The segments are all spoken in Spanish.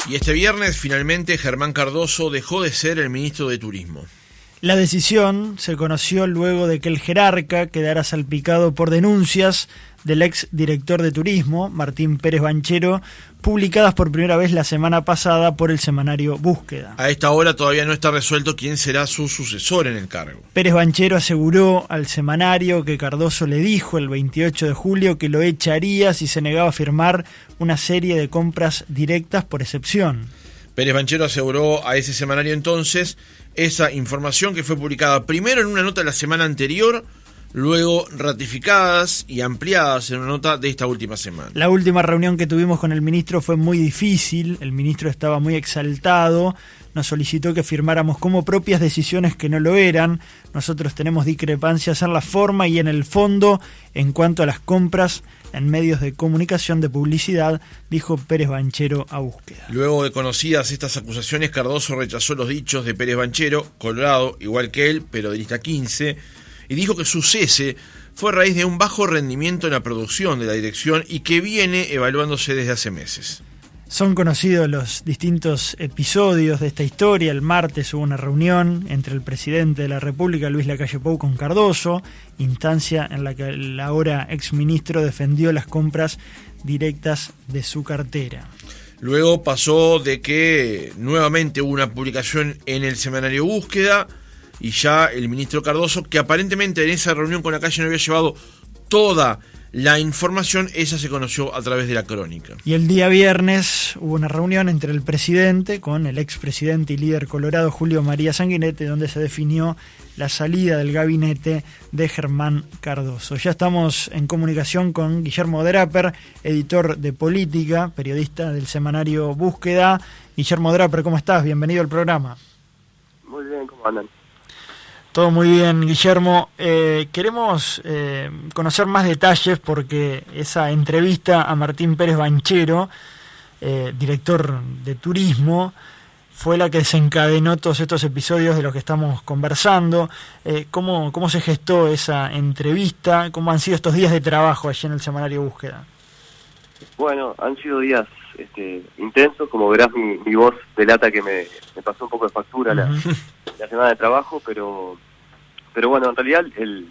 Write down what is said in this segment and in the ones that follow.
Y este viernes, finalmente, Germán Cardoso dejó de ser el ministro de Turismo. La decisión se conoció luego de que el jerarca quedara salpicado por denuncias del ex director de turismo, Martín Pérez Banchero, publicadas por primera vez la semana pasada por el semanario Búsqueda. A esta hora todavía no está resuelto quién será su sucesor en el cargo. Pérez Banchero aseguró al semanario que Cardoso le dijo el 28 de julio que lo echaría si se negaba a firmar una serie de compras directas por excepción. Pérez Banchero aseguró a ese semanario entonces esa información que fue publicada primero en una nota de la semana anterior, luego ratificadas y ampliadas en una nota de esta última semana. La última reunión que tuvimos con el ministro fue muy difícil, el ministro estaba muy exaltado, nos solicitó que firmáramos como propias decisiones que no lo eran. Nosotros tenemos discrepancias en la forma y en el fondo en cuanto a las compras en medios de comunicación de publicidad, dijo Pérez Banchero a Búsqueda. Luego de conocidas estas acusaciones, Cardoso rechazó los dichos de Pérez Banchero, colorado, igual que él, pero de lista 15, y dijo que su cese fue a raíz de un bajo rendimiento en la producción de la dirección y que viene evaluándose desde hace meses. Son conocidos los distintos episodios de esta historia. El martes hubo una reunión entre el presidente de la República, Luis Lacalle Pou, con Cardoso, instancia en la que el ahora exministro defendió las compras directas de su cartera. Luego pasó de que nuevamente hubo una publicación en el semanario Búsqueda y ya el ministro Cardoso, que aparentemente en esa reunión con Lacalle no había llevado toda la información, esa se conoció a través de la crónica. Y el día viernes hubo una reunión entre el presidente con el expresidente y líder colorado Julio María Sanguinetti, donde se definió la salida del gabinete de Germán Cardoso. Ya estamos en comunicación con Guillermo Draper, editor de política, periodista del semanario Búsqueda. Guillermo Draper, ¿cómo estás? Bienvenido al programa. Muy bien, ¿cómo andan? Todo muy bien, Guillermo. Queremos conocer más detalles porque esa entrevista a Martín Pérez Banchero, director de turismo, fue la que desencadenó todos estos episodios de los que estamos conversando. ¿Cómo se gestó esa entrevista? ¿Cómo han sido estos días de trabajo allí en el semanario Búsqueda? Bueno, han sido días intensos. Como verás, mi voz delata que me pasó un poco de factura la semana de trabajo, pero bueno, en realidad el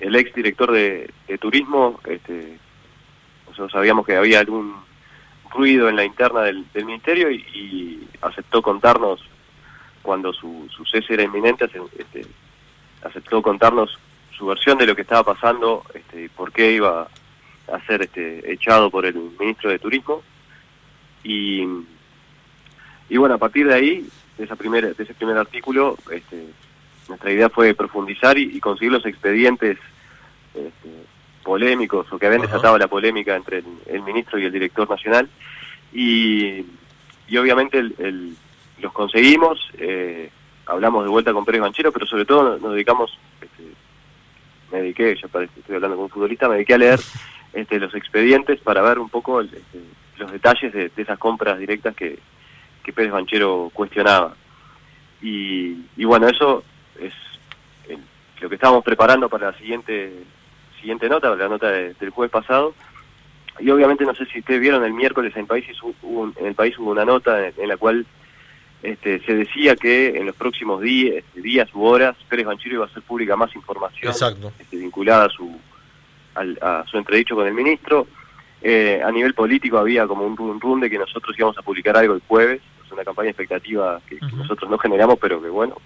ex director de turismo, nosotros sabíamos que había algún ruido en la interna del ministerio y aceptó contarnos cuando su cese era inminente, aceptó contarnos su versión de lo que estaba pasando y por qué iba a ser echado por el ministro de Turismo. Y bueno, a partir de ahí, de ese primer artículo, nuestra idea fue profundizar y conseguir los expedientes polémicos o que habían desatado la polémica entre el ministro y el director nacional, y obviamente los conseguimos. Hablamos de vuelta con Pérez Banchero, pero sobre todo nos dedicamos, me dediqué, ya estoy hablando con un futbolista, me dediqué a leer los expedientes para ver un poco los detalles de esas compras directas que Pérez Banchero cuestionaba. Y bueno, eso es lo que estábamos preparando para la siguiente nota, la nota del jueves pasado. Y obviamente, no sé si ustedes vieron, el miércoles en el país hubo una nota en la cual se decía que en los próximos días u horas Pérez Banchero iba a hacer pública más información. Exacto. Vinculada a su entredicho con el ministro. A nivel político había como un run de que nosotros íbamos a publicar algo el jueves. Es una campaña expectativa que nosotros no generamos, pero que bueno,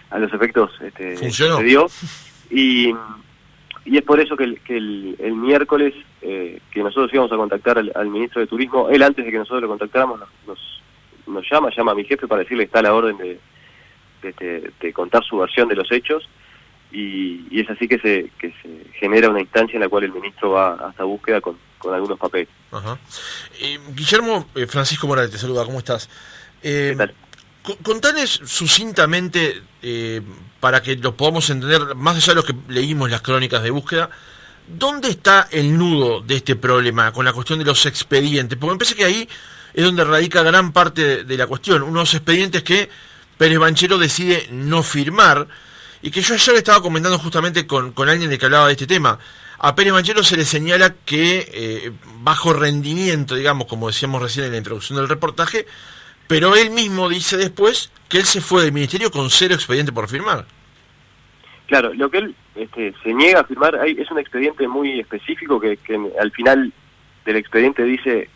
a los efectos se dio. Y es por eso que el miércoles que nosotros íbamos a contactar al ministro de Turismo, él, antes de que nosotros lo contactáramos, nos llama a mi jefe para decirle que está la orden de contar su versión de los hechos. Y es así que se genera una instancia en la cual el ministro va hasta Búsqueda con algunos papeles. Ajá. Guillermo, Francisco Morales te saluda, ¿cómo estás? ¿Qué tal? Contales sucintamente, para que lo podamos entender, más allá de lo que leímos las crónicas de Búsqueda, ¿dónde está el nudo de este problema con la cuestión de los expedientes? Porque me parece que ahí es donde radica gran parte de la cuestión, unos expedientes que Pérez Banchero decide no firmar, y que yo ayer estaba comentando justamente con alguien de que hablaba de este tema. a Pérez Banchero se le señala que bajo rendimiento, digamos, como decíamos recién en la introducción del reportaje, pero él mismo dice después que él se fue del ministerio con 0 expediente por firmar. Claro, lo que él se niega a firmar, es un expediente muy específico que al final del expediente dice,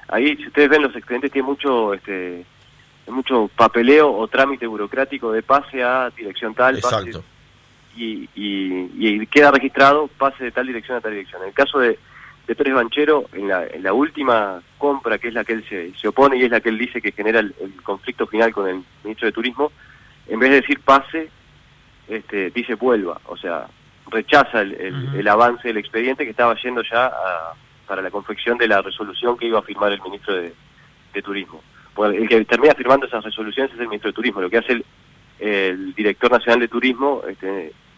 ahí si ustedes ven los expedientes tiene mucho papeleo o trámite burocrático de pase a dirección tal, exacto. Pase, y queda registrado pase de tal dirección a tal dirección. En el caso de Pérez Banchero, en la última compra, que es la que él se opone y es la que él dice que genera el conflicto final con el ministro de Turismo, en vez de decir pase, dice vuelva, o sea, rechaza el avance del expediente que estaba yendo ya para la confección de la resolución que iba a firmar el ministro de Turismo. Bueno, el que termina firmando esas resoluciones es el ministro de Turismo. Lo que hace el director nacional de Turismo,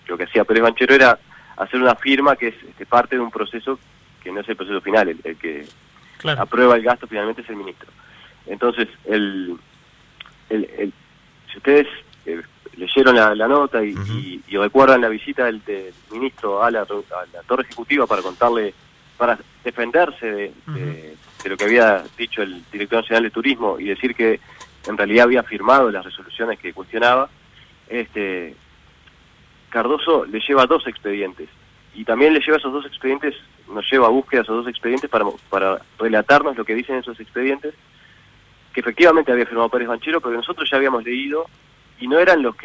lo que hacía Pérez Banchero era hacer una firma que es parte de un proceso que no es el proceso final, el que claro, aprueba el gasto finalmente es el ministro. Entonces, si ustedes leyeron la nota y recuerdan la visita del ministro a la torre ejecutiva para defenderse de lo que había dicho el director nacional de Turismo y decir que en realidad había firmado las resoluciones que cuestionaba, Cardoso le lleva 2 expedientes y también le lleva esos 2 expedientes, nos lleva a búsqueda esos 2 expedientes para relatarnos lo que dicen esos expedientes, que efectivamente había firmado Pérez Banchero, pero que nosotros ya habíamos leído y no eran los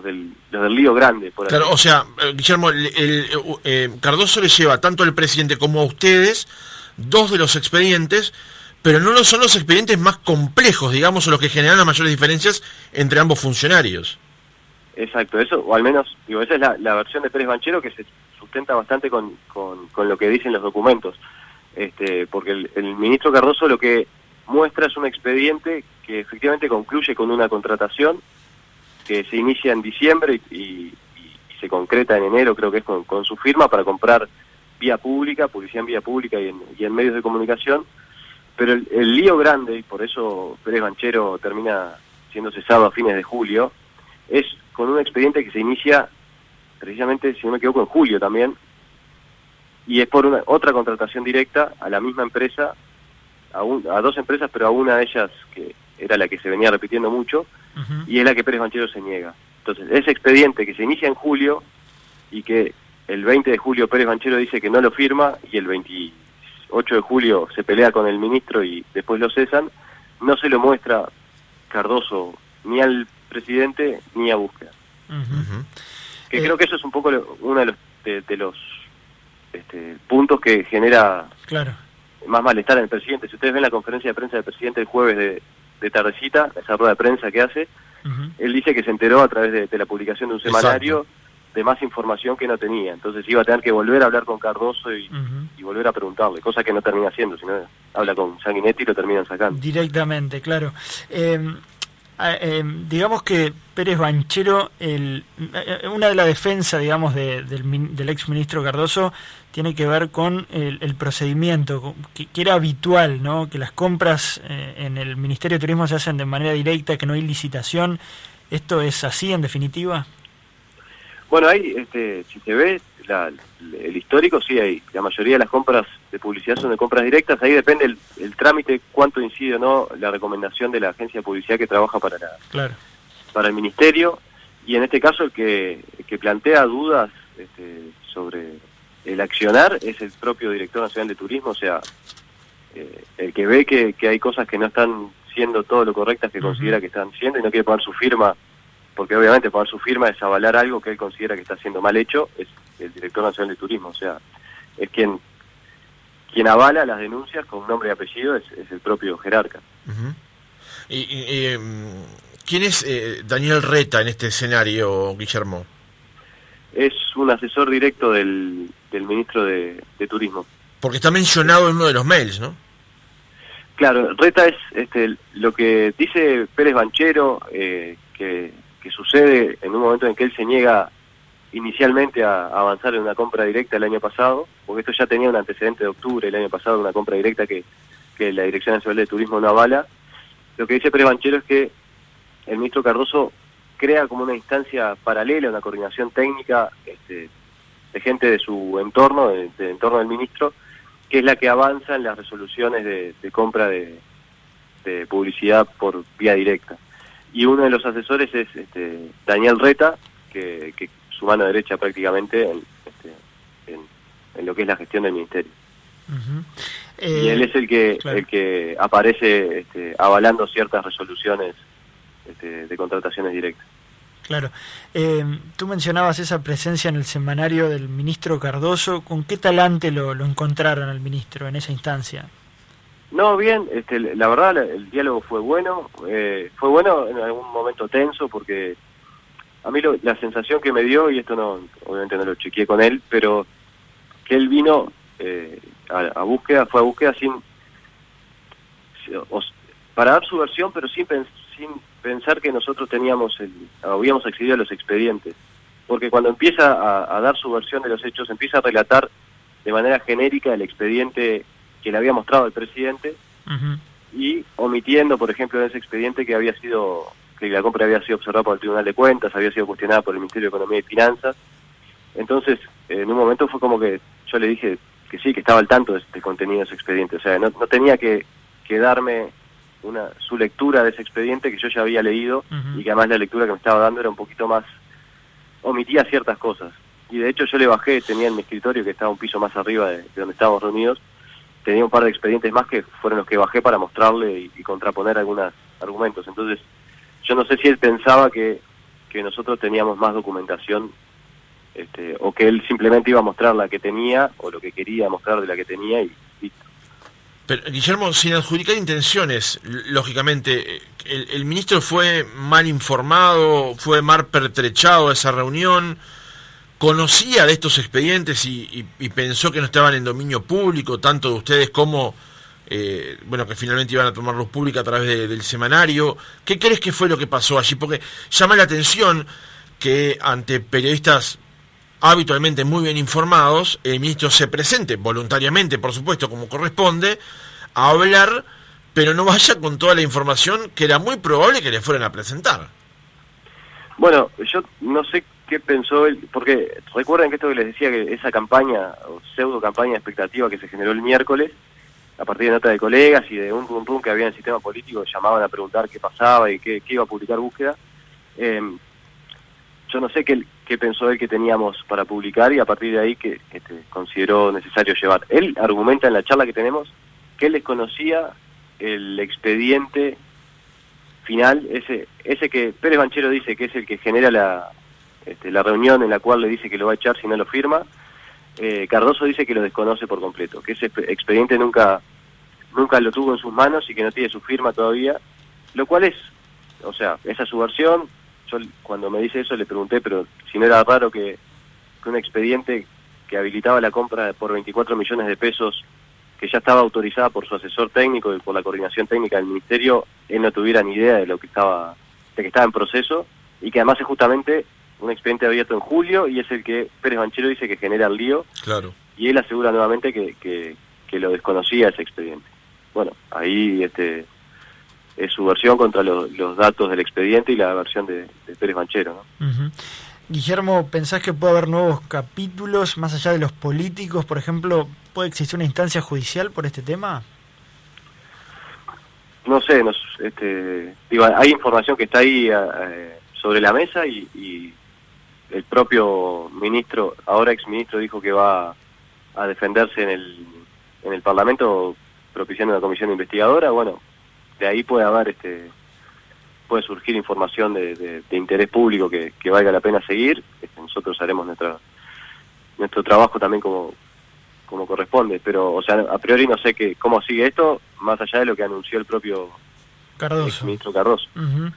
del lío grande. Por claro, o sea, Guillermo, Cardoso le lleva tanto al presidente como a ustedes 2 de los expedientes, pero no son los expedientes más complejos, digamos, o los que generan las mayores diferencias entre ambos funcionarios. Exacto, eso, o al menos, esa es la versión de Pérez Banchero que se sustenta bastante con lo que dicen los documentos, porque el ministro Cardoso lo que muestra es un expediente que efectivamente concluye con una contratación que se inicia en diciembre y se concreta en enero, creo que es con su firma, para comprar vía pública, publicidad en vía pública y en medios de comunicación, pero el lío grande, y por eso Pérez Banchero termina siendo cesado a fines de julio, es con un expediente que se inicia precisamente, si no me equivoco, en julio también, y es por otra contratación directa a la misma empresa, a 2 empresas, pero a una de ellas que era la que se venía repitiendo mucho, y es la que Pérez Banchero se niega. Entonces, ese expediente que se inicia en julio y que el 20 de julio Pérez Banchero dice que no lo firma y el 28 de julio se pelea con el ministro y después lo cesan, no se lo muestra Cardoso ni al presidente ni a búsqueda. Que creo que eso es un poco uno de los puntos que genera claro, más malestar en el presidente. Si ustedes ven la conferencia de prensa del presidente el jueves de tardecita, esa rueda de prensa que hace, él dice que se enteró a través de la publicación de un semanario. Exacto, de más información que no tenía, entonces iba a tener que volver a hablar con Cardoso y volver a preguntarle, cosa que no termina haciendo, sino habla con Sanguinetti y lo terminan sacando. Directamente, claro. Digamos que Pérez Banchero, una de las defensas, digamos, del ex ministro Cardoso tiene que ver con el procedimiento, que era habitual, ¿no? Que las compras en el Ministerio de Turismo se hacen de manera directa, que no hay licitación. ¿Esto es así en definitiva? Bueno, ahí, si se ve el histórico, sí, hay la mayoría de las compras de publicidad son de compras directas. Ahí depende el trámite, cuánto incide o no la recomendación de la agencia de publicidad que trabaja para el ministerio. Y en este caso el que plantea dudas sobre el accionar es el propio director nacional de Turismo, o sea, el que ve que hay cosas que no están siendo todo lo correctas que considera que están siendo y no quiere poner su firma, porque obviamente poner su firma es avalar algo que él considera que está siendo mal hecho, es el director nacional de Turismo, o sea, es quien avala las denuncias con nombre y apellido, es el propio jerarca. ¿Quién es Daniel Reta en este escenario, Guillermo? Es un asesor directo del ministro de Turismo. Porque está mencionado en uno de los mails, ¿no? Claro, Reta es lo que dice Pérez Banchero, que sucede en un momento en que él se niega inicialmente a avanzar en una compra directa el año pasado, porque esto ya tenía un antecedente de octubre el año pasado, una compra directa que la Dirección Nacional de Turismo no avala. Lo que dice Pérez Banchero es que el ministro Cardoso crea como una instancia paralela, una coordinación técnica gente de su entorno, del entorno del ministro, que es la que avanza en las resoluciones de compra de publicidad por vía directa. Y uno de los asesores es Daniel Reta, que su mano derecha prácticamente en lo que es la gestión del ministerio. Uh-huh. Y él es el que aparece avalando ciertas resoluciones de contrataciones directas. Claro. Tú mencionabas esa presencia en el semanario del ministro Cardoso. ¿Con qué talante lo encontraron al ministro en esa instancia? No, bien, la verdad el diálogo fue bueno en algún momento tenso, porque a mí la sensación que me dio, y esto obviamente no lo chequeé con él, pero que él vino a búsqueda, fue a búsqueda para dar su versión, pero sin pensar que nosotros habíamos accedido a los expedientes, porque cuando empieza a dar su versión de los hechos, empieza a relatar de manera genérica el expediente que le había mostrado el presidente, uh-huh, y omitiendo, por ejemplo, en ese expediente que la compra había sido observada por el Tribunal de Cuentas, había sido cuestionada por el Ministerio de Economía y Finanzas. Entonces, en un momento fue como que yo le dije que sí, que estaba al tanto del contenido de ese expediente, o sea, no tenía que darme su lectura de ese expediente que yo ya había leído, uh-huh, y que además la lectura que me estaba dando era un poquito más, omitía ciertas cosas. Y de hecho yo le bajé, tenía en mi escritorio, que estaba un piso más arriba de donde estábamos reunidos, tenía un par de expedientes más que fueron los que bajé para mostrarle y contraponer algunos argumentos. Entonces, yo no sé si él pensaba que nosotros teníamos más documentación, o que él simplemente iba a mostrar la que tenía, o lo que quería mostrar de la que tenía, y listo. Pero, Guillermo, sin adjudicar intenciones, lógicamente, el ministro fue mal informado, fue mal pertrechado a esa reunión, conocía de estos expedientes y pensó que no estaban en dominio público, tanto de ustedes como, que finalmente iban a tomar luz pública a través del semanario. ¿Qué crees que fue lo que pasó allí? Porque llama la atención que ante periodistas habitualmente muy bien informados, el ministro se presente voluntariamente, por supuesto, como corresponde, a hablar, pero no vaya con toda la información que era muy probable que le fueran a presentar. Bueno, yo no sé qué pensó él, porque recuerden que esto que les decía, que esa campaña, o pseudo campaña de expectativa que se generó el miércoles, a partir de nota de colegas y de un rum que había en el sistema político, llamaban a preguntar qué pasaba y qué iba a publicar búsqueda. Yo no sé qué pensó él que teníamos para publicar, y a partir de ahí que consideró necesario llevar. Él argumenta en la charla que tenemos que él desconocía el expediente final, ese que Pérez Banchero dice que es el que genera la reunión en la cual le dice que lo va a echar si no lo firma. Cardoso dice que lo desconoce por completo, que ese expediente nunca lo tuvo en sus manos y que no tiene su firma todavía, lo cual esa es su versión. Yo cuando me dice eso le pregunté, pero si no era raro que un expediente que habilitaba la compra por 24 millones de pesos, que ya estaba autorizada por su asesor técnico y por la coordinación técnica del ministerio, él no tuviera ni idea de que estaba en proceso, y que además es justamente un expediente abierto en julio, y es el que Pérez Banchero dice que genera el lío. Claro. Y él asegura nuevamente que lo desconocía ese expediente. Bueno, ahí es su versión contra los datos del expediente y la versión de Pérez Banchero, ¿no? Uh-huh. Guillermo, ¿pensás que puede haber nuevos capítulos más allá de los políticos? Por ejemplo, ¿puede existir una instancia judicial por este tema? No sé, hay información que está ahí sobre la mesa, y el propio ministro, ahora exministro, dijo que va a defenderse en el Parlamento propiciando una comisión investigadora. Bueno, de ahí puede puede surgir información de interés público que valga la pena seguir. Nosotros haremos nuestro trabajo también como corresponde, pero a priori no sé cómo sigue esto, más allá de lo que anunció el propio ministro Cardoso. Uh-huh.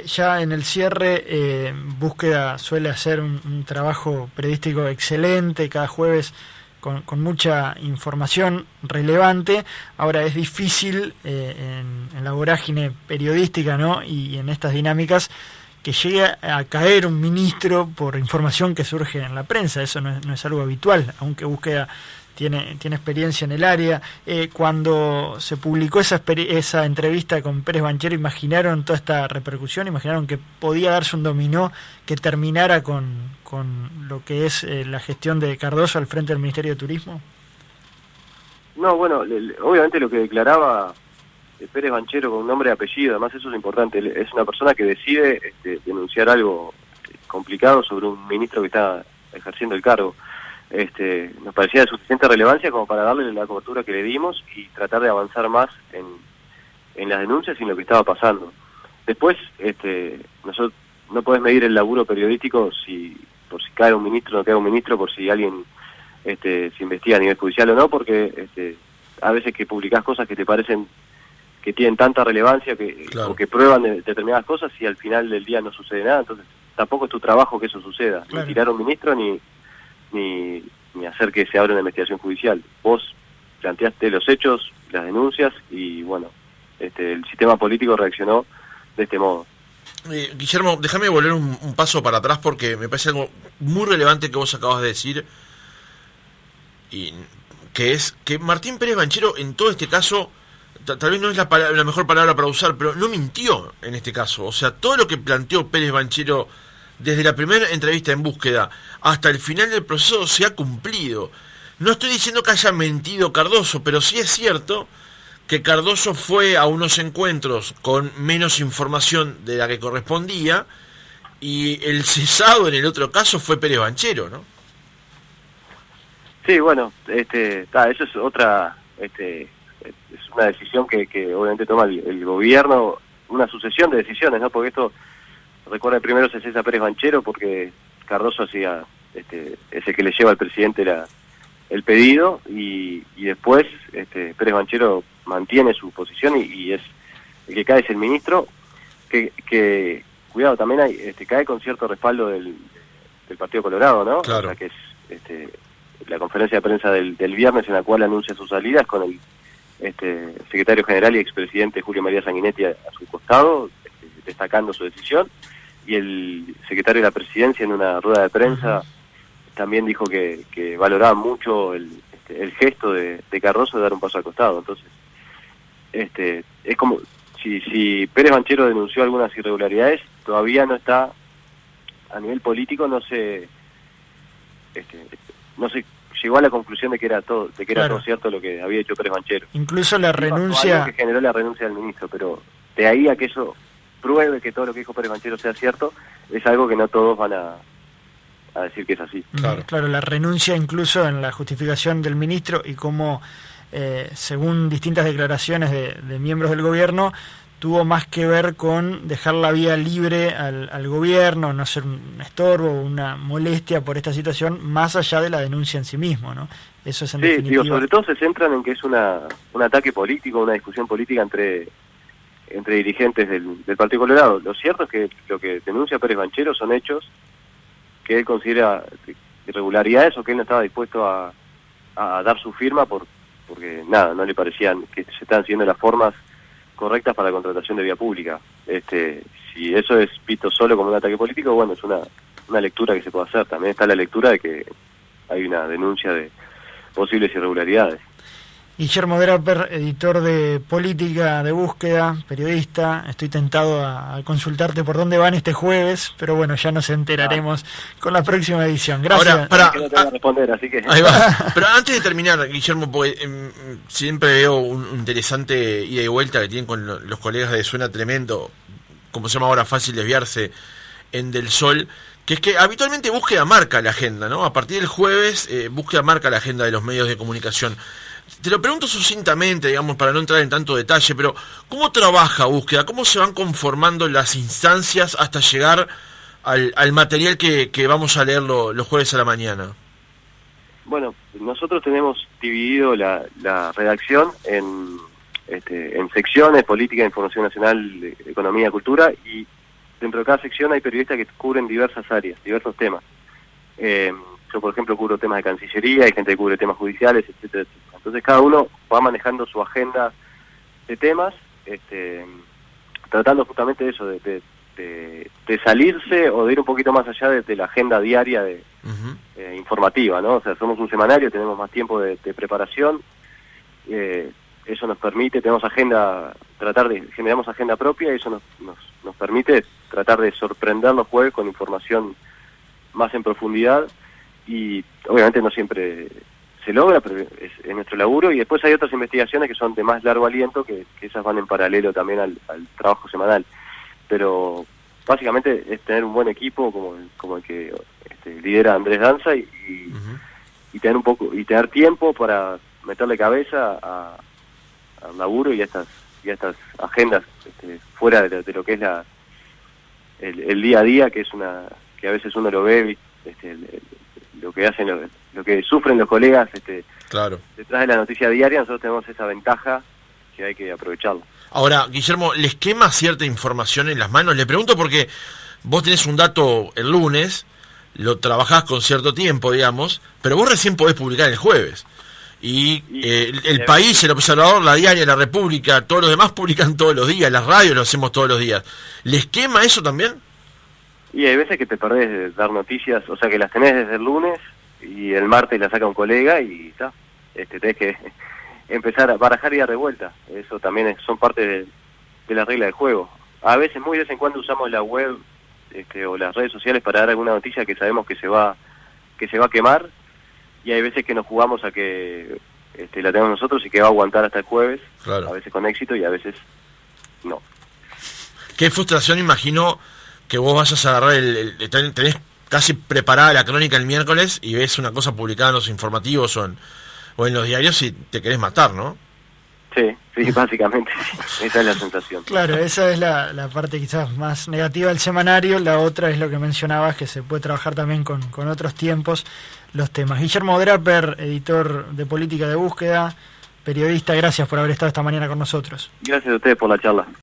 Ya en el cierre, Búsqueda suele hacer un trabajo periodístico excelente, cada jueves con mucha información relevante. Ahora es difícil en la vorágine periodística, ¿no?, y en estas dinámicas, que llegue a caer un ministro por información que surge en la prensa. Eso no es algo habitual, aunque Búsqueda tiene experiencia en el área. Cuando se publicó esa entrevista con Pérez Banchero, ¿imaginaron toda esta repercusión? ¿Imaginaron que podía darse un dominó que terminara con lo que es la gestión de Cardoso al frente del Ministerio de Turismo? No, bueno, obviamente lo que declaraba Pérez Banchero con nombre y apellido, además eso es importante, es una persona que decide denunciar algo complicado sobre un ministro que está ejerciendo el cargo. Nos parecía de suficiente relevancia como para darle la cobertura que le dimos y tratar de avanzar más en las denuncias y en lo que estaba pasando. Después, nosotros no podés medir el laburo periodístico por si cae un ministro o no cae un ministro, por si alguien se investiga a nivel judicial o no, porque a veces que publicás cosas que te parecen que tienen tanta relevancia claro, o que prueban determinadas cosas y al final del día no sucede nada, entonces tampoco es tu trabajo que eso suceda, claro, ni tirar a un ministro ni hacer que se abra una investigación judicial. Vos planteaste los hechos, las denuncias y bueno, el sistema político reaccionó de este modo. Guillermo, déjame volver un paso para atrás porque me parece algo muy relevante que vos acabas de decir, y que es que Martín Pérez Banchero en todo este caso, tal vez no es la mejor palabra para usar, pero no mintió en este caso. O sea, todo lo que planteó Pérez Banchero desde la primera entrevista en Búsqueda hasta el final del proceso se ha cumplido. No estoy diciendo que haya mentido Cardoso, pero sí es cierto que Cardoso fue a unos encuentros con menos información de la que correspondía y el cesado en el otro caso fue Pérez Banchero, ¿no? Sí, bueno, eso es otra, es una decisión que obviamente toma el gobierno, una sucesión de decisiones, ¿no? Porque esto, recuerda, primero se cesa Pérez Banchero porque Cardoso hacía, es el que le lleva al presidente el pedido y después Pérez Banchero mantiene su posición y es el que cae es el ministro, que cuidado, también cae con cierto respaldo del Partido Colorado, ¿no? Claro. O sea, que es la conferencia de prensa del viernes en la cual anuncia sus salidas con el secretario general y expresidente Julio María Sanguinetti a su costado, destacando su decisión, y el secretario de la presidencia en una rueda de prensa también dijo que valoraba mucho el gesto de Cardoso de dar un paso al costado. Entonces, es como si Pérez Banchero denunció algunas irregularidades, todavía no está a nivel político, no se llegó a la conclusión de que era todo Claro, todo cierto lo que había hecho Pérez Banchero. incluso la renuncia, Algo que generó la renuncia del ministro, pero de ahí a que eso pruebe que todo lo que dijo Pérez Banchero sea cierto, es algo que no todos van a decir que es así. claro, la renuncia incluso en la justificación del ministro y cómo, según distintas declaraciones de miembros del gobierno, tuvo más que ver con dejar la vía libre al gobierno, no ser un estorbo o una molestia por esta situación, más allá de la denuncia en sí mismo, ¿no? Eso es en definitiva. Sobre todo se centran en que es un ataque político, una discusión política entre dirigentes del Partido Colorado. Lo cierto es que lo que denuncia Pérez Banchero son hechos que él considera irregularidades o que él no estaba dispuesto a dar su firma porque nada, no le parecían que se estaban siguiendo las formas correctas para la contratación de vía pública. Si eso es visto solo como un ataque político, bueno, es una lectura que se puede hacer. También está la lectura de que hay una denuncia de posibles irregularidades. Guillermo Draper, editor de Política de Búsqueda, periodista. Estoy tentado a consultarte por dónde van este jueves, pero bueno, ya nos enteraremos con la próxima edición. Gracias. Ahora, Que no te voy a responder, así que... Ahí va. Pero antes de terminar, Guillermo, porque siempre veo un interesante ida y vuelta que tienen con los colegas de Suena Tremendo, como se llama ahora, fácil desviarse, en Del Sol, que es que habitualmente Búsqueda marca la agenda, ¿no? A partir del jueves, Búsqueda marca la agenda de los medios de comunicación. Te lo pregunto sucintamente, digamos, para no entrar en tanto detalle, pero ¿cómo trabaja Búsqueda? ¿Cómo se van conformando las instancias hasta llegar al material que vamos a leer los jueves a la mañana? Bueno, nosotros tenemos dividido la redacción en secciones: política, información nacional, economía, cultura, y dentro de cada sección hay periodistas que cubren diversas áreas, diversos temas. Yo, por ejemplo, cubro temas de Cancillería, hay gente que cubre temas judiciales, etcétera, etcétera. Entonces cada uno va manejando su agenda de temas, tratando justamente de eso, de de salirse o de ir un poquito más allá de la agenda diaria informativa, ¿no? O sea, somos un semanario, tenemos más tiempo de preparación, eso nos permite, tenemos agenda, generamos agenda propia y eso nos permite tratar de sorprender los jueves con información más en profundidad, y obviamente no siempre se logra, pero es nuestro laburo. Y después hay otras investigaciones que son de más largo aliento, que esas van en paralelo también al trabajo semanal. Pero básicamente es tener un buen equipo como el que lidera Andrés Danza y tener tiempo para meterle cabeza al laburo y a estas agendas fuera de lo que es el día a día, que a veces uno lo ve, lo que hacen, lo que sufren los colegas claro, detrás de la noticia diaria. Nosotros tenemos esa ventaja que hay que aprovecharla. Ahora, Guillermo, ¿les quema cierta información en las manos? Le pregunto porque vos tenés un dato el lunes, lo trabajás con cierto tiempo, digamos, pero vos recién podés publicar el jueves. Y el País, el Observador, la Diaria, la República, todos los demás publican todos los días, las radios lo hacemos todos los días. ¿Les quema eso también? Y hay veces que te perdés de dar noticias, o sea que las tenés desde el lunes y el martes la saca un colega y está, tenés que empezar a barajar y dar de vuelta. Eso también son parte de la regla del juego. A veces, muy de vez en cuando, usamos la web o las redes sociales para dar alguna noticia que sabemos que se va a quemar, y hay veces que nos jugamos a que la tenemos nosotros y que va a aguantar hasta el jueves, claro. A veces con éxito y a veces no. Qué frustración, imagino, que vos vayas a agarrar tenés casi preparada la crónica el miércoles y ves una cosa publicada en los informativos o en los diarios y te querés matar, ¿no? Sí, básicamente esa es la sensación. Claro, esa es la parte quizás más negativa del semanario. La otra es lo que mencionabas, que se puede trabajar también con otros tiempos los temas. Guillermo Draper, editor de Política de Búsqueda, periodista, gracias por haber estado esta mañana con nosotros. Gracias a ustedes por la charla.